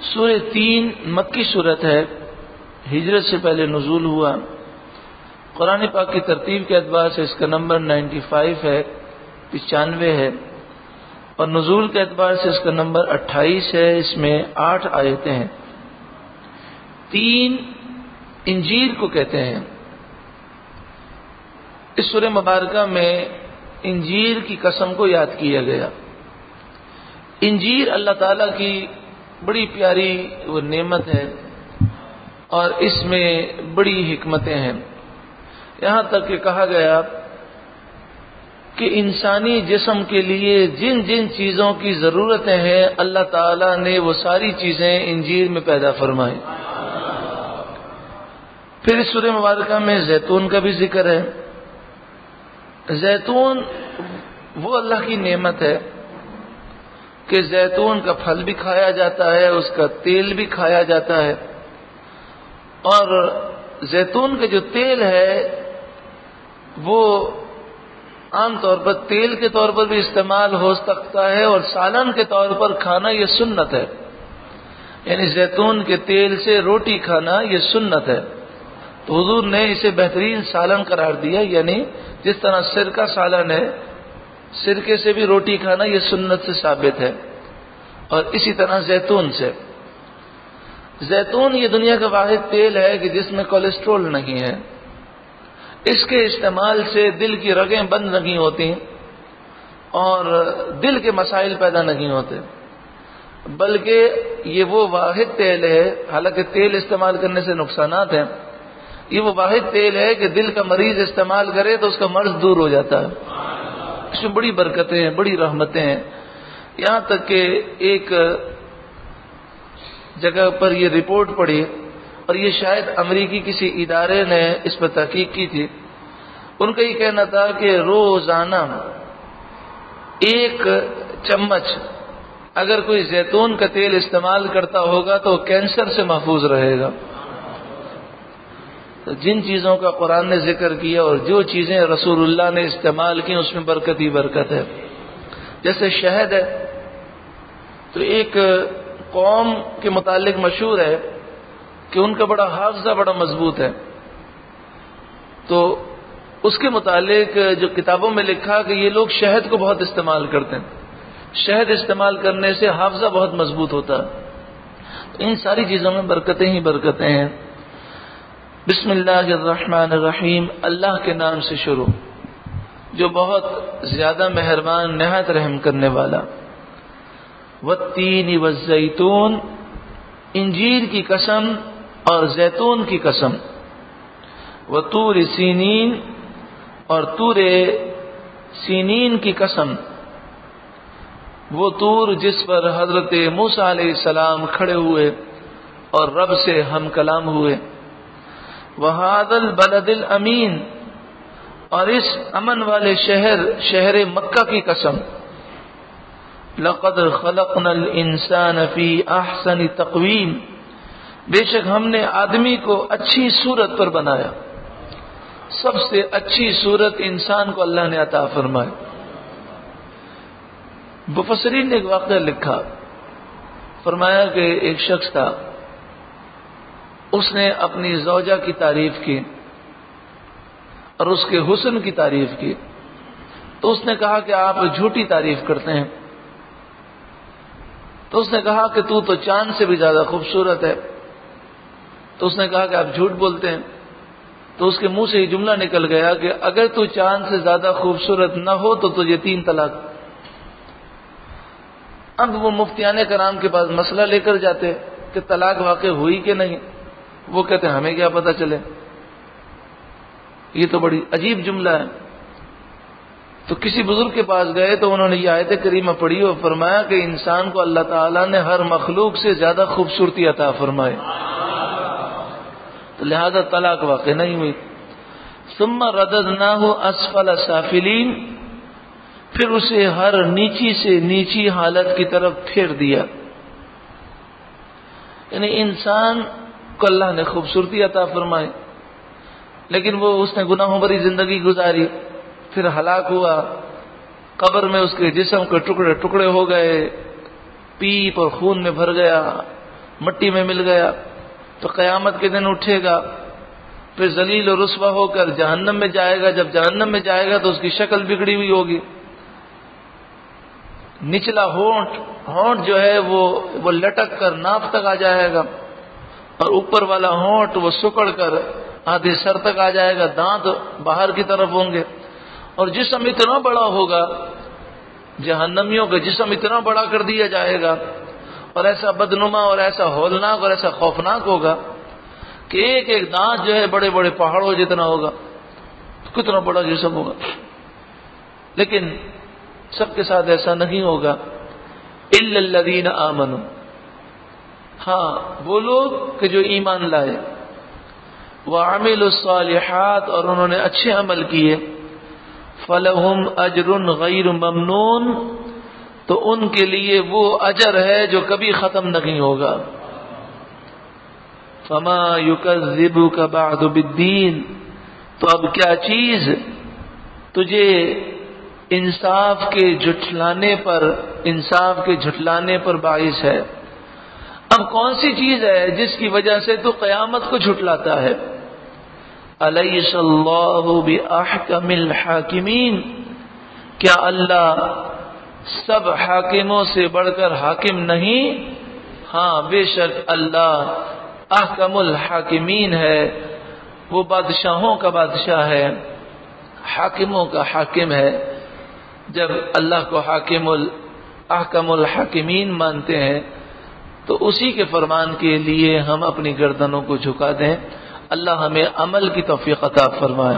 سورہ 3 مکی صورت ہے، ہجرت سے پہلے نزول ہوا۔ قرآن پاک کی ترتیب کے اعتبار سے اس کا نمبر 95 ہے، 95 ہے، اور نزول کے اعتبار سے اس کا نمبر 28 ہے۔ اس میں 8 آیتیں ہیں۔ 3 انجیل کو کہتے ہیں۔ اس سورہ مبارکہ میں انجیل کی قسم کو یاد کیا گیا۔ انجیل اللہ تعالیٰ کی بڑی پیاری وہ نعمت ہے اور اس میں بڑی حکمتیں ہیں۔ یہاں تک کہ کہا گیا کہ انسانی جسم کے لیے جن جن چیزوں کی ضرورتیں ہیں اللہ تعالیٰ نے وہ ساری چیزیں انجیل میں پیدا فرمائی۔ پھر اس سورہ مبارکہ میں زیتون کا بھی ذکر ہے۔ زیتون وہ اللہ کی نعمت ہے کہ زیتون کا پھل بھی کھایا جاتا ہے، اس کا تیل بھی کھایا جاتا ہے، اور زیتون کا جو تیل ہے وہ عام طور پر تیل کے طور پر بھی استعمال ہو سکتا ہے، اور سالن کے طور پر کھانا یہ سنت ہے۔ یعنی زیتون کے تیل سے روٹی کھانا یہ سنت ہے، تو حضور نے اسے بہترین سالن قرار دیا۔ یعنی جس طرح سرکہ سالن ہے، سرکے سے بھی روٹی کھانا یہ سنت سے ثابت ہے، اور اسی طرح زیتون سے۔ زیتون یہ دنیا کا واحد تیل ہے کہ جس میں کولیسٹرول نہیں ہے۔ اس کے استعمال سے دل کی رگیں بند نہیں ہوتی اور دل کے مسائل پیدا نہیں ہوتے، بلکہ یہ وہ واحد تیل ہے، حالانکہ تیل استعمال کرنے سے نقصانات ہیں، یہ وہ واحد تیل ہے کہ دل کا مریض استعمال کرے تو اس کا مرض دور ہو جاتا ہے۔ اس میں بڑی برکتیں ہیں، بڑی رحمتیں ہیں۔ یہاں تک کہ ایک جگہ پر یہ رپورٹ پڑھی، اور یہ شاید امریکی کسی ادارے نے اس پر تحقیق کی تھی۔ ان کا یہ کہنا تھا کہ روزانہ 1 چمچ اگر کوئی زیتون کا تیل استعمال کرتا ہوگا تو کینسر سے محفوظ رہے گا۔ تو جن چیزوں کا قرآن نے ذکر کیا اور جو چیزیں رسول اللہ نے استعمال کی اس میں برکت ہی برکت ہے۔ جیسے شہد ہے، تو ایک قوم کے متعلق مشہور ہے کہ ان کا بڑا حافظہ بڑا مضبوط ہے، تو اس کے متعلق جو کتابوں میں لکھا کہ یہ لوگ شہد کو بہت استعمال کرتے ہیں، شہد استعمال کرنے سے حافظہ بہت مضبوط ہوتا ہے۔ تو ان ساری چیزوں میں برکتیں ہی برکتیں ہیں۔ بسم اللہ الرحمن الرحیم، اللہ کے نام سے شروع جو بہت زیادہ مہربان نہایت رحم کرنے والا۔ والتین والزیتون، انجیر کی قسم اور زیتون کی قسم۔ وطور سینین، اور طور سینین کی قسم، وہ طور جس پر حضرت موسیٰ علیہ السلام کھڑے ہوئے اور رب سے ہم کلام ہوئے۔ وہذا البلد الامین، اور اس امن والے شہر مکہ کی قسم۔ لقد خلقنا الانسان فی احسن تقویم، بے شک ہم نے آدمی کو اچھی صورت پر بنایا، سب سے اچھی صورت انسان کو اللہ نے عطا فرمائی۔ مفسرین نے ایک واقعہ لکھا، فرمایا کہ ایک شخص تھا، اس نے اپنی زوجہ کی تعریف کی اور اس کے حسن کی تعریف کی، تو اس نے کہا کہ آپ جھوٹی تعریف کرتے ہیں۔ تو اس نے کہا کہ تو چاند سے بھی زیادہ خوبصورت ہے۔ تو اس نے کہا کہ آپ جھوٹ بولتے ہیں۔ تو اس کے منہ سے یہ جملہ نکل گیا کہ اگر تو چاند سے زیادہ خوبصورت نہ ہو تو تجھے 3 طلاق۔ اب وہ مفتیان کرام کے پاس مسئلہ لے کر جاتے کہ طلاق واقع ہوئی کہ نہیں، وہ کہتے ہیں ہمیں کیا پتہ چلے۔ یہ تو بڑی عجیب جملہ ہے۔ تو کسی بزرگ کے پاس گئے تو انہوں نے یہ آیت کریمہ پڑھی اور فرمایا کہ انسان کو اللہ تعالیٰ نے ہر مخلوق سے زیادہ خوبصورتی عطا فرمائے، تو لہذا طلاق واقع نہیں ہوئی۔ ثم رددناہ اسفل سافلین، پھر اسے ہر نیچی سے نیچی حالت کی طرف پھیر دیا۔ یعنی انسان کو اللہ نے خوبصورتی عطا فرمائی، لیکن اس نے گناہوں بھری زندگی گزاری، پھر ہلاک ہوا، قبر میں اس کے جسم کے ٹکڑے ٹکڑے ہو گئے، پیپ اور خون میں بھر گیا، مٹی میں مل گیا تو قیامت کے دن اٹھے گا، پھر ذلیل و رسوا ہو کر جہنم میں جائے گا. جب جہنم میں جائے گا تو اس کی شکل بگڑی ہوئی ہوگی. نچلا ہونٹ جو ہے وہ لٹک کر ناف تک آ جائے گا، اور اوپر والا ہونٹ وہ سکڑ کر آدھے سر تک آ جائے گا. دانت باہر کی طرف ہوں گے، اور جسم اتنا بڑا ہوگا، جہنمیوں کا جسم اتنا بڑا کر دیا جائے گا، اور ایسا بدنما اور ایسا ہولناک اور ایسا خوفناک ہوگا کہ ایک ایک دانت جو ہے بڑے بڑے پہاڑوں جتنا ہوگا. کتنا بڑا جسم ہوگا. لیکن سب کے ساتھ ایسا نہیں ہوگا. الا الذین آمنوا، ہاں وہ لوگ کہ جو ایمان لائے، وعملوا الصالحات، اور انہوں نے اچھے عمل کیے، فلہم اجر غیر ممنون، تو ان کے لیے وہ اجر ہے جو کبھی ختم نہیں ہوگا. فما یکذبک بعد بالدین، تو اب کیا چیز تجھے انصاف کے جھٹلانے پر باعث ہے؟ اب کون سی چیز ہے جس کی وجہ سے تو قیامت کو جھٹلاتا ہے؟ الیس اللہ باحکم الحاکمین، کیا اللہ سب حاکموں سے بڑھ کر حاکم نہیں؟ ہاں بے شک اللہ احکم الحاکمین ہے، وہ بادشاہوں کا بادشاہ ہے، حاکموں کا حاکم ہے. جب اللہ کو احکم الحاکمین مانتے ہیں تو اسی کے فرمان کے لیے ہم اپنی گردنوں کو جھکا دیں. اللہ ہمیں عمل کی توفیق عطا فرمائے.